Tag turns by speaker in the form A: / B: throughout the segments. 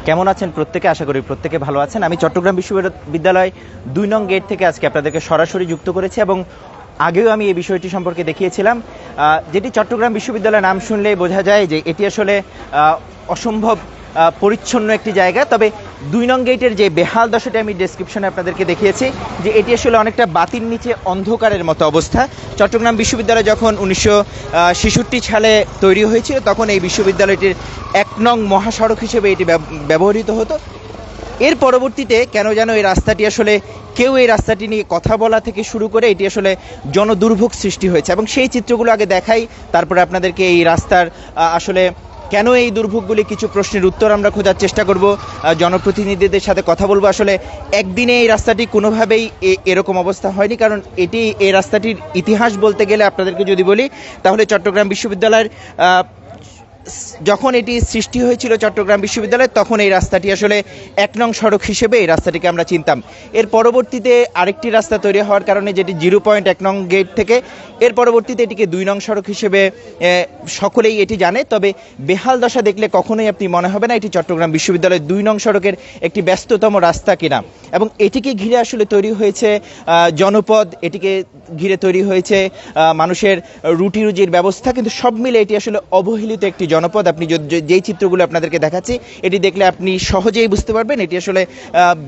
A: কেমন আছেন প্রত্যেকে? আশা করি প্রত্যেকে ভালো আছেন। আমি চট্টগ্রাম বিশ্ববিদ্যালয় 2 নং গেট থেকে আজকে আপনাদেরকে সরাসরি যুক্ত করেছি এবং আগেও আমি এই বিষয়টি সম্পর্কে দেখিয়েছিলাম। যেটি চট্টগ্রাম বিশ্ববিদ্যালয়ের নাম শুনলেই বোঝা যায় যে এটি আসলে অসম্ভব পরিচ্ছন্ন একটি জায়গা। তবে 2 নং গেটের যে বেহাল দশাটি আমি ডেসক্রিপশনে আপনাদেরকে দেখিয়েছি যে এটি আসলে অনেকটা বাতির নিচে অন্ধকারের মতো অবস্থা। চট্টগ্রাম বিশ্ববিদ্যালয় যখন 1966 সালে তৈরি হয়েছিল তখন এই বিশ্ববিদ্যালয়টির 1 নং মহাসড়ক হিসেবে এটি ব্যবহৃত হতো। এর পরবর্তীতে কেন যেন এই রাস্তাটি আসলে কেউ এই রাস্তাটি নিয়ে কথা বলা থেকে শুরু করে এটি আসলে জনদুর্ভোগ সৃষ্টি হয়েছে এবং সেই চিত্রগুলো আগে দেখাই, তারপরে আপনাদেরকে এই রাস্তার আসলে কেন এই দুর্ভোগগুলি কিছু প্রশ্নের উত্তর আমরা খোঁজার চেষ্টা করব, জনপ্রতিনিধিদের সাথে কথা বলবো। আসলে একদিনে এই রাস্তাটি কোনোভাবেই এরকম অবস্থা হয়নি, কারণ এই রাস্তাটির ইতিহাস বলতে গেলে আপনাদেরকে যদি বলি তাহলে চট্টগ্রাম বিশ্ববিদ্যালয়ের যখন এটি সৃষ্টি হয়েছিল চট্টগ্রাম বিশ্ববিদ্যালয় তখন এই রাস্তাটি আসলে 1 নং সড়ক হিসেবে এই রাস্তাটিকে আমরা চিনতাম। এর পরবর্তীতে আরেকটি রাস্তা তৈরি হওয়ার কারণে যেটি 0.1 নং গেট থেকে এর পরবর্তীতে এটিকে 2 নং সড়ক হিসেবে সকলেই এটি জানে। তবে বেহাল দশা দেখলে কখনোই আপনি মনে হবে না এটি চট্টগ্রাম বিশ্ববিদ্যালয়ের 2 নং সড়কের একটি ব্যস্ততম রাস্তা কিনা। এবং এটিকে ঘিরে আসলে তৈরি হয়েছে জনপদ, এটিকে ঘিরে তৈরি হয়েছে মানুষের রুটি রুজির ব্যবস্থা, কিন্তু সব মিলে এটি আসলে অবহেলিত একটি জনপদ। আপনি যেই চিত্রগুলো আপনাদেরকে দেখাচ্ছি এটি দেখলে আপনি সহজেই বুঝতে পারবেন এটি আসলে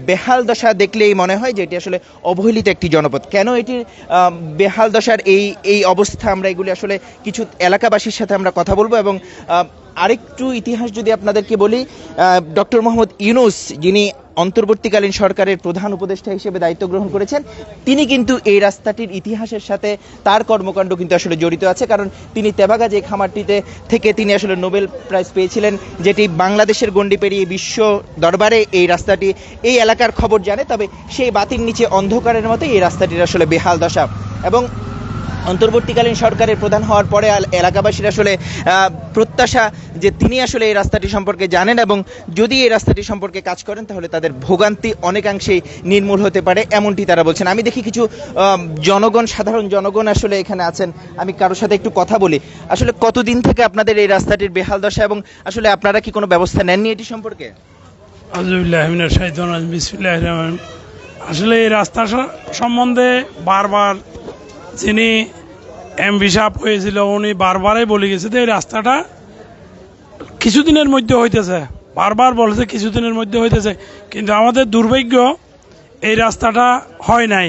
A: বেহাল দশা দেখলেই মনে হয় যে এটি আসলে অবহেলিত একটি জনপদ। কেন এটির বেহাল দশার এই অবস্থা আমরা এগুলি আসলে কিছু এলাকাবাসীর সাথে আমরা কথা বলবো। এবং আরেকটু ইতিহাস যদি আপনাদেরকে বলি, ডক্টর মোহাম্মদ ইউনূস যিনি অন্তর্বর্তীকালীন সরকারের প্রধান উপদেষ্টা হিসেবে দায়িত্ব গ্রহণ করেছেন তিনি কিন্তু এই রাস্তাটির ইতিহাসের সাথে তার কর্মকাণ্ড কিন্তু আসলে জড়িত আছে, কারণ তিনি তেভাগা যে খামারটিতে থেকে তিনি আসলে নোবেল প্রাইজ পেয়েছিলেন, যেটি বাংলাদেশের গণ্ডি পেরিয়ে বিশ্ব দরবারে এই রাস্তাটি এই এলাকার খবর জানে। তবে সেই বাতির নিচে অন্ধকারের মতো এই রাস্তাটির আসলে বেহাল দশা। এবং অন্তর্বর্তীকালীন সরকারের প্রধান হওয়ার পরে এলাকাবাসীর আসলে প্রত্যাশা যে তিনি আসলে এই রাস্তাটি সম্পর্কে জানেন এবং যদি এই রাস্তাটি সম্পর্কে কাজ করেন তাহলে তাদের ভোগান্তি অনেকাংশেই নির্মূল হতে পারে, এমনটি তারা বলছেন। আমি দেখি কিছু সাধারণ জনগণ আসলে এখানে আছেন, আমি কারোর সাথে একটু কথা বলি। আসলে কতদিন থেকে আপনাদের এই রাস্তাটির বেহাল দশা এবং আসলে আপনারা কি কোনো ব্যবস্থা নেননি এটি সম্পর্কে?
B: আসলে এই রাস্তা সম্বন্ধে বারবার যিনি এমপি সাহেব হয়েছিল উনি বারবারই বলে গেছে যে এই রাস্তাটা কিছুদিনের মধ্যে হইতেছে, বারবার বলেছে কিছুদিনের মধ্যে হইতেছে, কিন্তু আমাদের দুর্ভাগ্য এই রাস্তাটা হয় নাই।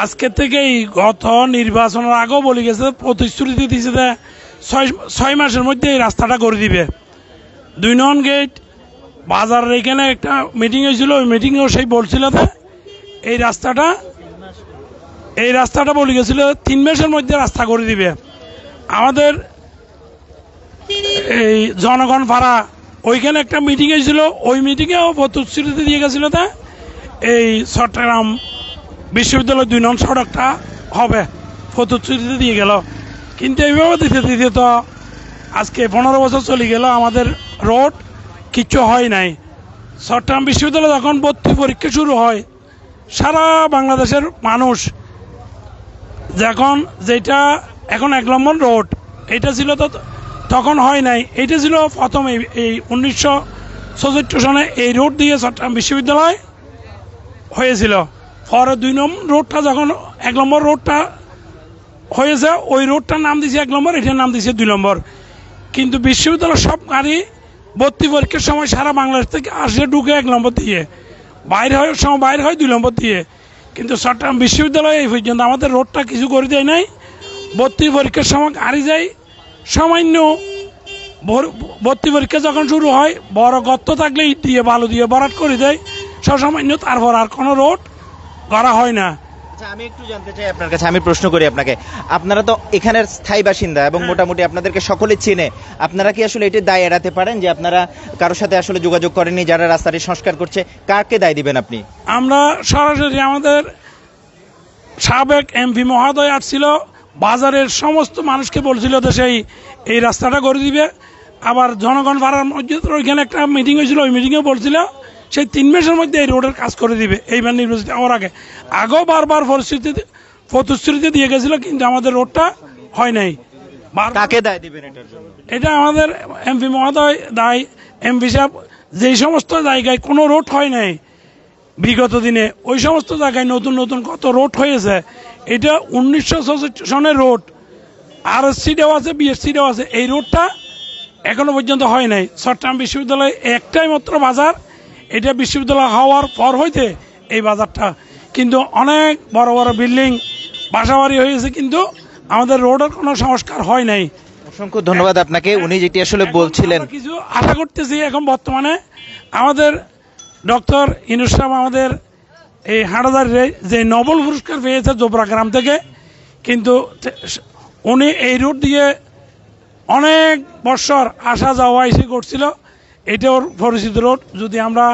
B: আজকে থেকেই গত নির্বাচনের আগেও বলে গেছে, প্রতিশ্রুতি দিয়েছে যে 6 মাসের মধ্যে এই রাস্তাটা করে দিবে। 2 নং গেট বাজারের এখানে একটা মিটিং হয়েছিল, ওই মিটিংয়েও সেই বলছিল যে এই রাস্তাটা বলে গেছিল 3 মাসের মধ্যে রাস্তা করে দিবে। আমাদের এই জনগণ পাড়া ওইখানে একটা মিটিং হয়েছিল, ওই মিটিংয়েও প্রতিশ্রুতি দিয়ে গেছিল যে এই চট্টগ্রাম বিশ্ববিদ্যালয় 2 নং সড়কটা হবে, প্রতিশ্রুতি দিয়ে গেল। কিন্তু এইভাবে দিতে তো আজকে 15 বছর চলে গেল, আমাদের রোড কিচ্ছু হয় নাই। চট্টগ্রাম বিশ্ববিদ্যালয় যখন ভর্তি পরীক্ষা শুরু হয় সারা বাংলাদেশের মানুষ যেটা এখন 1 নম্বর রোড এটা ছিল তো তখন হয় নাই, এটা ছিল প্রথম এই 1964 সনে এই রোড দিয়ে চট্টগ্রাম বিশ্ববিদ্যালয় হয়েছিল। পরে 2 নম্বর রোডটা যখন 1 নম্বর রোডটা হয়েছে ওই রোডটার নাম দিয়েছে 1 নম্বর, এটার নাম দিয়েছে 2 নম্বর। কিন্তু বিশ্ববিদ্যালয়ের সব গাড়ি ভর্তি পরীক্ষার সময় সারা বাংলাদেশ থেকে আসে ঢুকে 1 নম্বর দিয়ে, বাইরে হয় সময় বাইরে হয় 2 নম্বর দিয়ে। কিন্তু চট্টগ্রাম বিশ্ববিদ্যালয়ে এই পর্যন্ত আমাদের রোডটা কিছু করে দেয় নাই। ভর্তি পরীক্ষার সময় গাড়ি যায় সামান্য, ভর্তি পরীক্ষা যখন শুরু হয় বড় গর্ত থাকলে ইট দিয়ে বালু দিয়ে ভরাট করে দেয় সামান্য, তারপর আর কোনো রোড করা হয় না।
A: আমি একটু জানতে চাই আপনার কাছে, আমি প্রশ্ন করি আপনাকে, আপনারা তো এখানের স্থায়ী বাসিন্দা এবং মোটামুটি আপনাদেরকে সকলে চেনে, আপনারা কি আসলে এটির দায় এড়াতে পারেন যে আপনারা কারোর সাথে আসলে যোগাযোগ করেননি যারা রাস্তাটি সংস্কার করছে? কাকে দায় দিবেন আপনি?
B: আমরা সরাসরি আমাদের সাবেক এমপি মহোদয় আসছিল, বাজারের সমস্ত মানুষকে বলছিল যে এই রাস্তাটা করে দিবে। আবার জনগণ পাড়ার মধ্যে ওইখানে একটা মিটিং হয়েছিল, ওই মিটিংয়ে বলছিল সেই 3 মাসের মধ্যে এই রোডের কাজ করে দিবে। এইবার নির্বাচিত হওয়ার আগেও বারবার প্রতিশ্রুতি দিয়ে গেছিল, কিন্তু আমাদের রোডটা হয় নাই।
A: কাকে দায় দিবেন এটার জন্য?
B: এটা আমাদের এমপি মহোদয় দায়। এমপি সাহেব যেই সমস্ত জায়গায় কোনো রোড হয় নাই বিগত দিনে, ওই সমস্ত জায়গায় নতুন নতুন কত রোড হয়েছে। এটা 1964 সনের রোড, RSC-টাও আছে, BSC-টাও আছে। এই রোডটা এখনো পর্যন্ত হয় নাই। চট্টগ্রাম বিশ্ববিদ্যালয়ে একটাই মাত্র বাজার, এটা বিশ্ববিদ্যালয় হওয়ার পর হইতে এই বাজারটা, কিন্তু অনেক বড় বড় বিল্ডিং বাসাবাড়ি হয়েছে, কিন্তু আমাদের রোডের কোনো সংস্কার হয় নাই।
A: অসংখ্য ধন্যবাদ আপনাকে। উনি যেটি আসলে বলছিলেন,
B: আমরা কিছু আশা করতেছি এখন বর্তমানে আমাদের ডক্টর ইউনূস সাহেব আমাদের এই হাটাদারে যে নোবেল পুরস্কার পেয়েছে জোবরা গ্রাম থেকে, কিন্তু উনি এই রুট দিয়ে অনেক বছর আসা যাওয়া এসে করছিল। এটা ওর পরিচিত রোড। যদি আমরা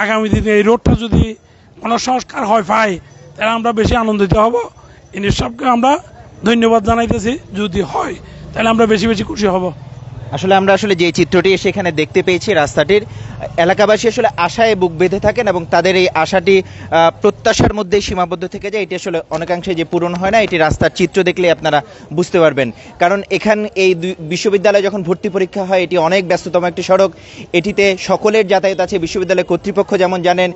B: আগামী দিনে এই রোডটা যদি কোনো সংস্কার হয় পাই, তাহলে আমরা বেশি আনন্দিত হব। ইউনূস সাহেবকে আমরা ধন্যবাদ জানাইতেছি। যদি হয় তাহলে আমরা বেশি বেশি খুশি হব।
A: আসলে আমরা আসলে যে চিত্রটি সেখানে দেখতে পেয়েছি রাস্তাটির, এলাকাবাসী আসলে আশায় বুক বেঁধে থাকেন এবং তাদের এই আশাটি প্রত্যাশার মধ্যেই সীমাবদ্ধ থেকে যায়। এটি আসলে অনেকাংশে যে পূরণ হয় না, এটি রাস্তার চিত্র দেখলে আপনারা বুঝতে পারবেন। কারণ এই বিশ্ববিদ্যালয়ে যখন ভর্তি পরীক্ষা হয়, এটি অনেক ব্যস্ততম একটি সড়ক। এটিতে সকলের যাতায়াত আছে। বিশ্ববিদ্যালয় কর্তৃপক্ষ যেমন জানেন,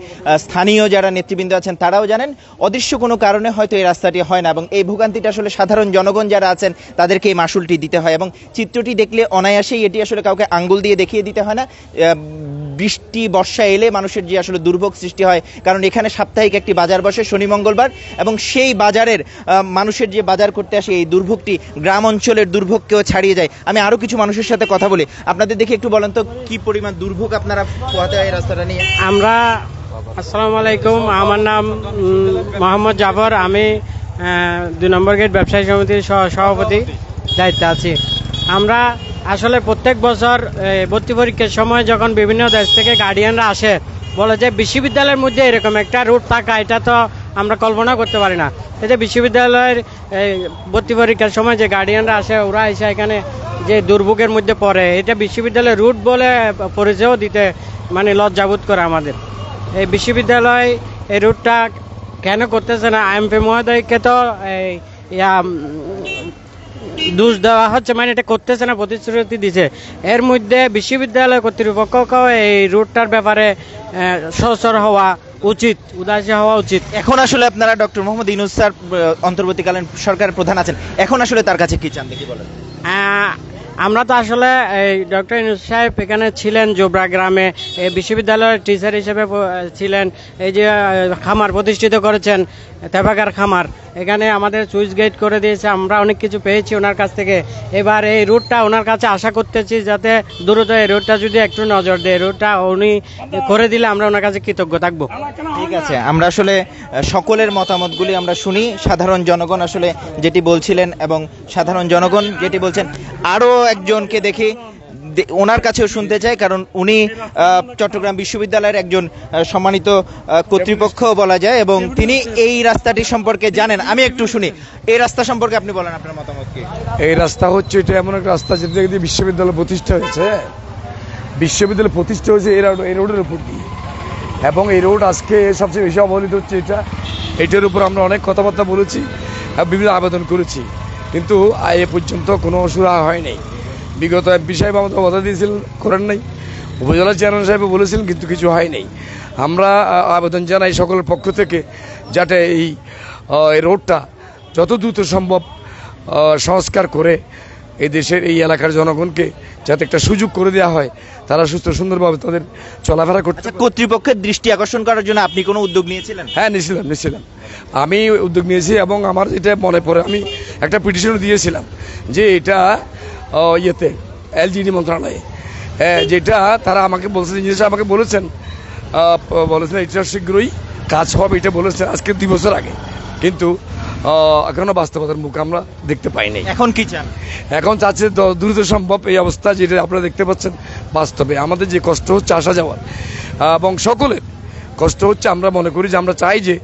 A: স্থানীয় যারা নেতৃবৃন্দ আছেন তারাও জানেন। অদৃশ্য কোনো কারণে হয়তো এই রাস্তাটি হয় না, এবং এই ভোগান্তিটা আসলে সাধারণ জনগণ যারা আছেন তাদেরকে এই মাসুলটি দিতে হয়। এবং চিত্রটি দেখলে অনায়াসেই এটি আসলে কাউকে আঙ্গুল দিয়ে দেখিয়ে দিতে হয় না। বৃষ্টি বর্ষা এলে মানুষের যে আসলে দুর্ভোগ সৃষ্টি হয়, কারণ এখানে সাপ্তাহিক একটি বাজার বসে শনি মঙ্গলবার, এবং সেই বাজারের মানুষের যে বাজার করতে আসে, এই দুর্ভোগটি গ্রাম অঞ্চলের দুর্ভোগকেও ছাড়িয়ে যায়। আমি আরও কিছু মানুষের সাথে কথা বলি। আপনাদের দেখে একটু বলেন তো, কি পরিমাণ দুর্ভোগ আপনারা পোহাতে হয় এই রাস্তাটা নিয়ে?
C: আমরা, আসসালামু আলাইকুম, আমার নাম মোহাম্মদ জাফর। আমি 2 নম্বর গেট ব্যবসায়ী সমিতির সভাপতি দায়িত্বে আছি। আমরা আসলে প্রত্যেক বছর ভর্তি পরীক্ষার সময় যখন বিভিন্ন দেশ থেকে গার্ডিয়ানরা আসে, বলে যে বিশ্ববিদ্যালয়ের মধ্যে এরকম একটা রুট থাকা, এটা তো আমরা কল্পনা করতে পারি না। এই যে বিশ্ববিদ্যালয়ের ভর্তি পরীক্ষার সময় যে গার্ডিয়ানরা আসে, ওরা এসে এখানে যে দুর্ভোগের মধ্যে পড়ে, এটা বিশ্ববিদ্যালয়ের রুট বলে পরিচয়ও দিতে মানে লজ্জাবোধ করে আমাদের। এই বিশ্ববিদ্যালয় এই রুটটা কেন করতেছে না, এমপি মহোদয়কে তো দোষ দেওয়া হচ্ছে, মানে এটা করতেছে না, প্রতিশ্রুতি দিছে। এর মধ্যে বিশ্ববিদ্যালয় কর্তৃপক্ষকেও এই রুটটার ব্যাপারে সচেতন হওয়া উচিত, উদাসীন হওয়া উচিত।
A: এখন আসলে আপনারা ডক্টর মোহাম্মদ ইউনূস স্যার অন্তর্বর্তীকালীন সরকারের প্রধান আছেন, এখন আসলে তার কাছে কি চান দেখি বলেন?
C: আমরা তো আসলে এই ডক্টর ইউনূস সাহেব এখানে ছিলেন জোবরা গ্রামে, বিশ্ববিদ্যালয়ের টিচার হিসেবে ছিলেন। এই যে খামার প্রতিষ্ঠিত করেছেন, তেবাগার খামার, এখানে আমাদের সুইচ গেট করে দিয়েছে। আমরা অনেক কিছু পেয়েছি ওনার কাছ থেকে। এবার এই রুটটা ওনার কাছে আশা করতেছি যাতে দ্রুত এই রুটটা যদি একটু নজর দেয়, রুটটা উনি করে দিলে আমরা ওনার কাছে কৃতজ্ঞ থাকবো।
A: ঠিক আছে, আমরা আসলে সকলের মতামতগুলি আমরা শুনি। সাধারণ জনগণ আসলে যেটি বলছিলেন এবং সাধারণ জনগণ যেটি বলছেন, আরও একজনকে দেখি, ওনার কাছেও শুনতে চাই, কারণ উনি চট্টগ্রাম বিশ্ববিদ্যালয়ের একজন সম্মানিত কর্তৃপক্ষ বলা যায়, এবং তিনি এই রাস্তাটি সম্পর্কে জানেন। আমি একটু শুনি, এই রাস্তা সম্পর্কে আপনি বলেন আপনার মতামত কি?
D: এই রাস্তা হচ্ছে, এটা এমন একটা রাস্তা যেটা দিয়ে বিশ্ববিদ্যালয় প্রতিষ্ঠা হয়েছে। বিশ্ববিদ্যালয় প্রতিষ্ঠা হয়েছে এই রোডের উপর দিয়ে, এবং এই রোড আজকে সবচেয়ে বেশি অবহেলিত হচ্ছে। এটার উপর আমরা অনেক কথাবার্তা বলেছি, বিভিন্ন আবেদন করেছি, কিন্তু এ পর্যন্ত কোনো সুরাহা হয় নাই। বিগত এমপি সাহেব আমাদের কথা দিয়েছিলেন, করেন নাই। উপজেলা চেয়ারম্যান সাহেব বলেছিলেন, কিন্তু কিছু হয় নাই। আমরা আবেদন জানাই সকলের পক্ষ থেকে, যাতে এই রোডটা যত দ্রুত সম্ভব সংস্কার করে এই দেশের এই এলাকার জনগণকে যাতে একটা সুযোগ করে দেওয়া হয়, তারা সুস্থ সুন্দরভাবে তাদের চলাফেরা করতে।
A: কর্তৃপক্ষের দৃষ্টি আকর্ষণ করার জন্য আপনি কোনো উদ্যোগ নিয়েছিলেন?
D: হ্যাঁ, নিয়েছিলাম। আমি উদ্যোগ নিয়েছি, এবং আমার এটা মনে পড়ে, আমি একটা পিটিশনও দিয়েছিলাম যে এটা ইয়েতে এলজিডি মন্ত্রণালয়ে, যেটা তারা আমাকে বলছে, জিনিসটা আমাকে বলেছেন এটা শীঘ্রই কাজ হবে, এটা বলেছেন আজকে 2 বছর আগে, কিন্তু এখনো বাস্তবতার মুখ আমরা দেখতে পাই নাই।
A: এখন কি চান?
D: এখন চাচ্ছে দ্রুত সম্ভব এই অবস্থা, যেটা আপনারা দেখতে পাচ্ছেন বাস্তবে আমাদের যে কষ্ট হচ্ছে আসা যাওয়ার, এবং সকলের কষ্ট হচ্ছে। আমরা মনে করি যে, আমরা চাই যে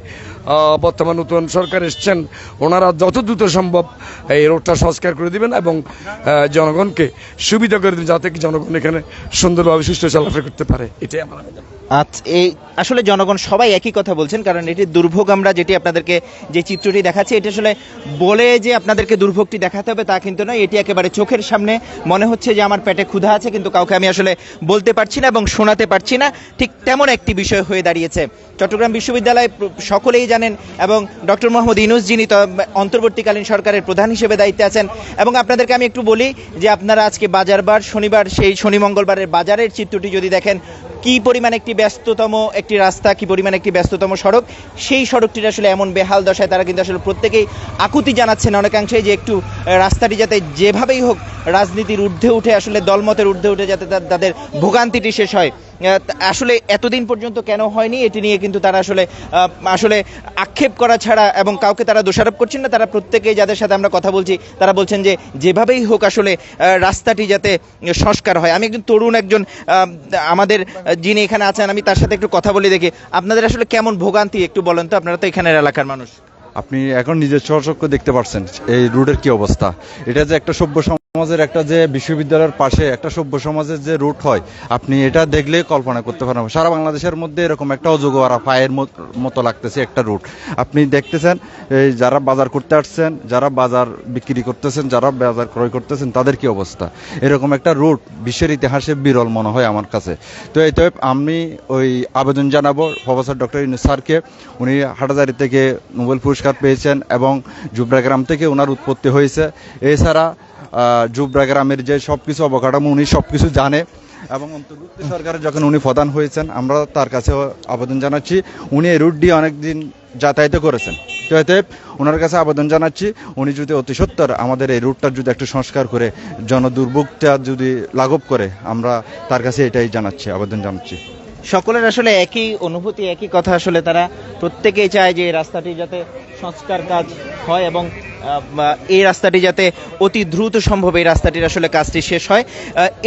D: বর্তমান নতুন সরকার এসছেন, ওনারা যত দ্রুত সম্ভব এই রোডটা সংস্কার করে দিবেন এবং জনগণকে সুবিধা করে দেবেন, যাতে কি জনগণ এখানে সুন্দরভাবে সুস্থ চলাফেরা করতে পারে। এটাই আমার আবেদন।
A: আচ্ছা, এই আসলে জনগণ সবাই একই কথা বলছেন, কারণ এটি দুর্ভোগ। আমরা যেটি আপনাদেরকে যে চিত্রটি দেখাচ্ছি, এটি আসলে বলে যে আপনাদেরকে দুর্ভোগটি দেখাতে হবে তা কিন্তু নয়। এটি একেবারে চোখের সামনে মনে হচ্ছে যে আমার পেটে ক্ষুধা আছে, কিন্তু কাউকে আমি আসলে বলতে পারছি না এবং শোনাতে পারছি না, ঠিক তেমন একটি বিষয় হয়ে দাঁড়িয়েছে। চট্টগ্রাম বিশ্ববিদ্যালয় সকলেই জানেন, এবং ডক্টর মোহাম্মদ ইউনূস যিনি অন্তর্বর্তীকালীন সরকারের প্রধান হিসেবে দায়িত্বে আছেন। এবং আপনাদেরকে আমি একটু বলি যে আপনারা আজকে বাজারবার, শনিবার, সেই শনি মঙ্গলবারের বাজারের চিত্রটি যদি দেখেন, কি পরিমাণ একটি ব্যস্ততম একটি রাস্তা, কি পরিমাণ একটি ব্যস্ততম সড়ক, সেই সড়কটির আসলে এমন বেহাল দশায় তারা কিন্তু আসলে প্রত্যেকেই আকুতি জানাচ্ছেন অনেকাংশেই যে একটু রাস্তাটি যাতে যেভাবেই হোক রাজনীতির ঊর্ধ্বে উঠে, আসলে দলমতের ঊর্ধ্বে উঠে যাতে তাদের ভোগান্তিটি শেষ হয়। আসলে এতদিন পর্যন্ত কেন হয়নি এটি নিয়ে কিন্তু তারা আসলে আক্ষেপ করা ছাড়া এবং কাউকে তারা দোষারোপ করছেন না। তারা প্রত্যেকেই যাদের সাথে আমরা কথা বলছি তারা বলছেন যে যেভাবেই হোক আসলে রাস্তাটি যাতে সংস্কার হয়। আমি একজন তরুণ, আমাদের যিনি এখানে আছেন, আমি তার সাথে একটু কথা বলি দেখি। আপনাদের আসলে কেমন ভোগান্তি একটু বলেন তো, আপনারা তো এখানের এলাকার মানুষ।
E: আপনি এখন নিজের স্বচক্ষে দেখতে পাচ্ছেন এই রোডের কি অবস্থা। এটা যে একটা সভ্য সমাজের, একটা যে বিশ্ববিদ্যালয়ের পাশে একটা সভ্য সমাজের যে রুট হয়, আপনি এটা দেখলে কল্পনা করতে পারেন। সারা বাংলাদেশের মধ্যে এরকম একটা অজগর পায়ের মতো লাগতেছে একটা রুট। আপনি দেখতেছেন এই যারা বাজার করতে আসছেন, যারা বাজার বিক্রি করতেছেন, যারা বাজার ক্রয় করতেছেন, তাদের কি অবস্থা। এরকম একটা রুট বিশ্বের ইতিহাসে বিরল মনে হয় আমার কাছে। তো এই আমি ওই আবেদন জানাবো প্রফেসর ডক্টর ইউনূস স্যারকে। উনি হাটাজারি থেকে নোবেল পুরস্কার পেয়েছেন এবং জুবরা গ্রাম থেকে ওনার উৎপত্তি হয়েছে। এছাড়া জুবরা গ্রামের যে সবকিছু অবকাঠামো উনি সবকিছু জানে, এবং অন্তর্বর্তী সরকারে যখন উনি প্রধান হয়েছেন আমরা তার কাছে আবেদন জানাচ্ছি। উনি এই রুট দিয়ে অনেকদিন যাতায়াত করেছেন, তো এতে ওনার কাছে আবেদন জানাচ্ছি উনি যদি অতি সত্বর আমাদের এই রুটটা যদি একটু সংস্কার করে জনদুর্ভোগটা যদি লাঘব করে, আমরা তার কাছে এটাই জানাচ্ছি, আবেদন জানাচ্ছি।
A: সকলের আসলে একই অনুভূতি, একই কথা। আসলে তারা প্রত্যেকেই চায় যে এই রাস্তাটি যাতে সংস্কার কাজ হয় এবং এই রাস্তাটি যাতে অতি দ্রুত সম্ভব এই রাস্তাটির আসলে কাজটি শেষ হয়,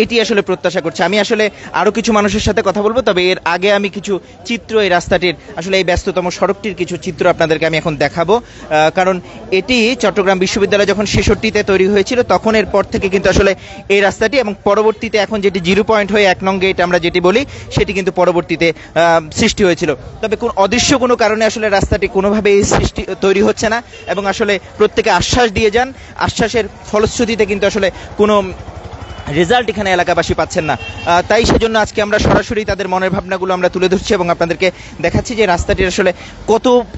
A: এটি আসলে প্রত্যাশা করছে। আমি আসলে আরও কিছু মানুষের সাথে কথা বলবো, তবে এর আগে আমি কিছু চিত্র এই রাস্তাটির, আসলে এই ব্যস্ততম সড়কটির কিছু চিত্র আপনাদেরকে আমি এখন দেখাবো। কারণ এটি চট্টগ্রাম বিশ্ববিদ্যালয় যখন ৬৬-তে তৈরি হয়েছিল তখন এর পর থেকে কিন্তু আসলে এই রাস্তাটি, এবং পরবর্তীতে এখন যেটি 0 পয়েন্ট হয়ে 1 নং গেট আমরা যেটি বলি, সেটি কিন্তু পরবর্তীতে সৃষ্টি হয়েছিল। তবে অদৃশ্য কোনো কারণে আসলে রাস্তাটি কোনোভাবেই তৈরি হচ্ছে না, এবং আসলে প্রত্যেকে আশ্বাস দিয়ে যান, আশ্বাসের ফলশ্রুতিতে কিন্তু আসলে কোনো রেজাল্ট এখানে এলাকাবাসী পাচ্ছেন না। তাই সেজন্য আজকে আমরা সরাসরি তাদের মনের ভাবনাগুলো আমরা তুলে ধরছি এবং আপনাদেরকে দেখাচ্ছি যে রাস্তাটির আসলে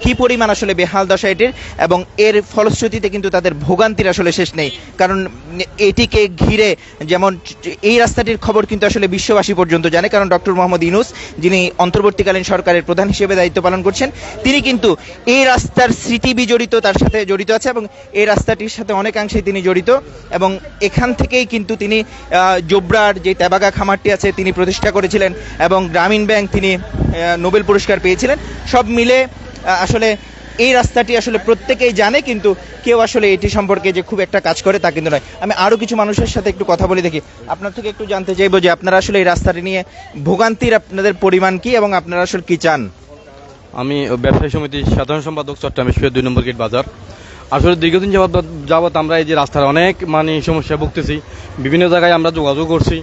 A: কি পরিমাণ আসলে বেহাল দশা এটির, এবং এর ফলশ্রুতিতে কিন্তু তাদের ভোগান্তির আসলে শেষ নেই। কারণ এটিকে ঘিরে যেমন এই রাস্তাটির খবর কিন্তু আসলে বিশ্ববাসী পর্যন্ত জানে, কারণ ডক্টর মোহাম্মদ ইউনূস যিনি অন্তর্বর্তীকালীন সরকারের প্রধান হিসেবে দায়িত্ব পালন করছেন, তিনি কিন্তু এই রাস্তার স্মৃতি বিজড়িত, তার সাথে জড়িত আছে, এবং এই রাস্তাটির সাথে অনেকাংশেই তিনি জড়িত। এবং এখান থেকেই কিন্তু তিনি জোবরার যে তেবাগা খামারটি আছে তিনি প্রতিষ্ঠা করেছিলেন, এবং গ্রামীণ ব্যাংক তিনি নোবেল পুরস্কার পেয়েছিলেন। সব মিলে আসলে এই রাস্তাটি আসলে প্রত্যেকেই জানে, কিন্তু কেউ আসলে এটি সম্পর্কে যে খুব একটা কাজ করে তা কিন্তু নয়। আমি আরও কিছু মানুষের সাথে একটু কথা বলে দেখি। আপনার থেকে একটু জানতে চাইবো যে আপনারা আসলে এই রাস্তাটি নিয়ে ভোগান্তির আপনাদের পরিমাণ কি, এবং আপনারা আসলে কি চান।
F: আমি ব্যবসায়ী সমিতির সাধারণ সম্পাদক, চট্টগ্রাম বিশ্ববিদ্যালয় 2 নম্বর গেট বাজার। আসলে দীর্ঘদিন যাবৎ আমরা এই যে রাস্তার অনেক সমস্যা ভুগতেছি। বিভিন্ন জায়গায় আমরা যোগাযোগ করছি,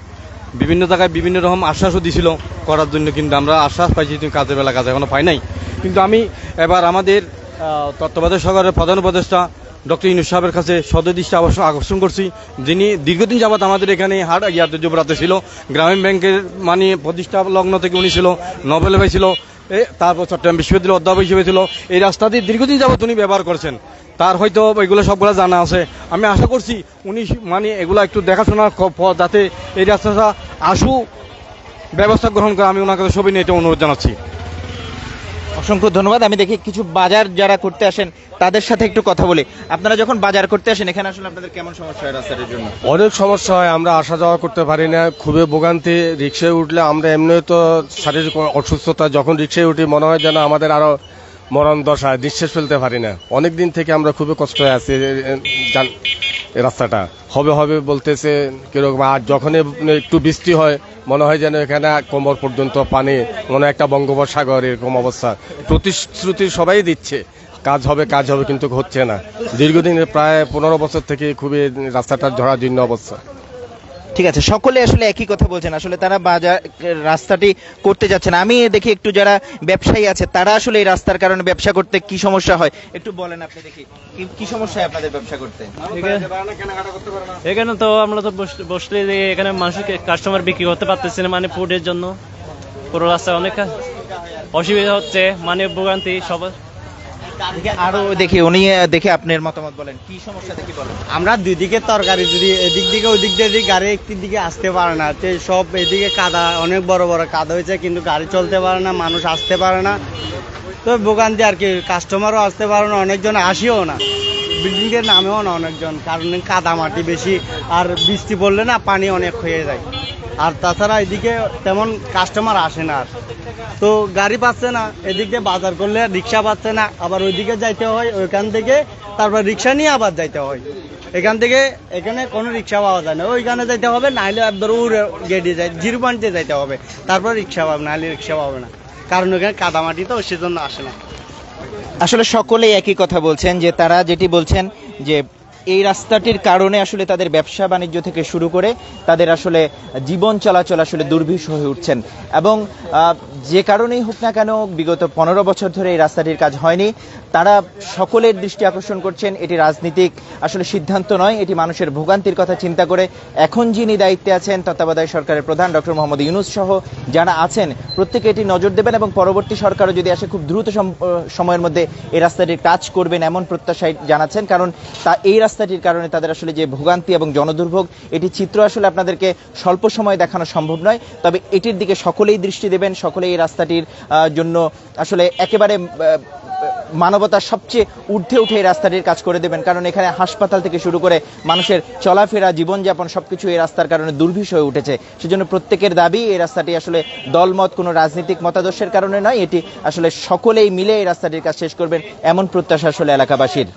F: বিভিন্ন জায়গায় বিভিন্ন রকম আশ্বাসও দিছিল করার জন্য, কিন্তু আমরা আশ্বাস পাইছি কিন্তু কাজের বেলা কাজ এখনো পাই নাই। কিন্তু আমি এবার আমাদের তত্ত্বাবধায়ক সরকারের প্রধান উপদেষ্টা ডক্টর ইউনূস সাহেবের কাছে সদৃষ্টি আকর্ষণ করছি, যিনি দীর্ঘদিন যাবৎ আমাদের এখানে জোবরাতে ছিল, গ্রামীণ ব্যাংকের প্রতিষ্ঠা লগ্ন থেকে উনি ছিল, নোবেল পাইছিল, তারপর চট্টগ্রাম বিশ্ববিদ্যালয় অধ্যাপক হিসেবে ছিল। এই রাস্তাটি দীর্ঘদিন যাবৎ উনি ব্যবহার করছেন, তার হয়তো এগুলো সবগুলো জানা আছে। আমি আশা করছি উনি এগুলো একটু দেখাশোনার যাতে এই রাস্তাটা আশু ব্যবস্থা গ্রহণ করে, আমি ওনার কাছে সবই নিয়ে এটা অনুরোধ জানাচ্ছি।
A: অসংখ্য ধন্যবাদ। আমি দেখি কিছু বাজার যারা করতে আসেন তাদের সাথে একটু কথা বলি। আপনারা যখন বাজার করতে আসেন এখানে আসলে আপনাদের কেমন সমস্যা হয় রাস্তাটির জন্য?
G: অনেক সমস্যা হয়, আমরা আসা যাওয়া করতে পারি না, খুবই ভোগান্তি। রিক্সায় উঠলে আমরা এমনি তো শারীরিক অসুস্থতা, যখন রিক্সায় উঠি মনে হয় যেন আমাদের আরো মরণ দশা, নিঃশ্বাস ফেলতে পারি না। অনেক দিন থেকে আমরা খুবই কষ্ট হয়ে আছি এই রাস্তাটা হবে হবে বলতেছে কিরকম, আর যখন একটু বৃষ্টি হয় মনে হয় যেন এখানে কোমর পর্যন্ত পানি, মনে হয় একটা বঙ্গোপসাগর, এরকম অবস্থা। প্রতিশ্রুতি সবাই দিচ্ছে কাজ হবে কাজ হবে, কিন্তু হচ্ছে না। দীর্ঘদিন প্রায় 15 বছর থেকে খুবই রাস্তাটা জরাজীর্ণ অবস্থা।
A: ঠিক আছে, সকলে আসলে একই কথা বলছেন, আসলে তারা বাজার রাস্তাটি করতে যাচ্ছে না। আমি দেখি একটু যারা ব্যবসায়ী আছে তারা আসলে এই রাস্তার কারণে ব্যবসা করতে কি সমস্যা হয় একটু বলেন আপনি, দেখি কি সমস্যা হয় আপনাদের ব্যবসা করতে?
H: এখানে তো আমরা তো বসলে এখানে মানুষকে কাস্টমার বিক্রি করতে পারতেছি না, মানে ফুডের জন্য পুরো রাস্তায় অনেক অসুবিধা হচ্ছে, মানে ভোগান্তি সবার।
A: আরো দেখি উনি দেখে আপনার মতামত বলেন, কি সমস্যা দেখি বলেন।
C: আমরা দুই দিকে তরকারি, যদি এদিক দিকে ওই দিক দিয়ে গাড়ি একটি দিকে আসতে পারে না, তো সব এদিকে কাদা, অনেক বড় বড় কাদা হয়েছে, কিন্তু গাড়ি চলতে পারে না, মানুষ আসতে পারে না, তো ভোগান্তি আর কি। কাস্টমারও আসতে পারে না, অনেকজন আসিও না, বিল্ডিং এর নামেও না অনেকজন, কারণ কাদা মাটি বেশি, আর বৃষ্টি পড়লে না পানি অনেক হয়ে যায়। আর তাছাড়া এদিকে তেমন কাস্টমার আসে না, আর তো গাড়ি পাচ্ছে না, এদিক দিয়ে বাজার করলে রিক্সা পাচ্ছে না, আবার ওইদিকে যাইতে হয়, ওইখান থেকে তারপর রিক্সা নিয়ে আবার যাইতে হয়। এখান থেকে এখানে কোনো রিক্সা পাওয়া যায় না, ওইখানে যাইতে হবে, নাহলে একবার উড়ে গেটে যাই 0 পয়েন্টে যাইতে হবে, তারপর রিক্সা পাবে, নাহলে রিক্সা পাবে না, কারণ ওইখানে কাদামাটি তো সেজন্য আসে না।
A: আসলে সকলেই একই কথা বলছেন, যে তারা যেটি বলছেন যে এই রাস্তাটির কারণে আসলে তাদের ব্যবসা বাণিজ্য থেকে শুরু করে তাদের আসলে জীবন চলাচল আসলে দুর্বিষহ হয়ে উঠছেন, এবং যে কারণেই হোক না কেন বিগত 15 বছর ধরে এই রাস্তাটির কাজ হয়নি। তারা সকলের দৃষ্টি আকর্ষণ করছেন, এটি রাজনীতিক আসলে সিদ্ধান্ত নয়, এটি মানুষের ভোগান্তির কথা চিন্তা করে এখন যিনি দায়িত্বে আছেন তত্ত্বাবধায়ক সরকারের প্রধান ডক্টর মোহাম্মদ ইউনূস সহ যারা আছেন প্রত্যেকে এটি নজর দেবেন, এবং পরবর্তী সরকারও যদি আসে খুব দ্রুত সময়ের মধ্যে এই রাস্তাটির কাজ করবেন এমন প্রত্যাশায় জানাচ্ছেন, কারণ এই রাস্তাটির কারণে তাদের আসলে যে ভোগান্তি এবং জনদুর্ভোগ, এটি চিত্র আসলে আপনাদেরকে স্বল্প সময় দেখানো সম্ভব নয়। তবে এটির দিকে সকলেই দৃষ্টি দেবেন, সকলেই এই রাস্তাটির জন্য আসলে একেবারে মানবতার সবচেয়ে ঊর্ধ্বে উঠে এই রাস্তাটির কাজ করে দেবেন, কারণ এখানে হাসপাতাল থেকে শুরু করে মানুষের চলাফেরা, জীবনযাপন সবকিছু এই রাস্তার কারণে দুর্বিষ হয়ে উঠেছে। সেজন্য প্রত্যেকের দাবি এই রাস্তাটি আসলে দলমত, কোনো রাজনৈতিক মতাদর্শের কারণে নয়, এটি আসলে সকলেই মিলে এই রাস্তাটির কাজ শেষ করবেন এমন প্রত্যাশা আসলে এলাকাবাসীর।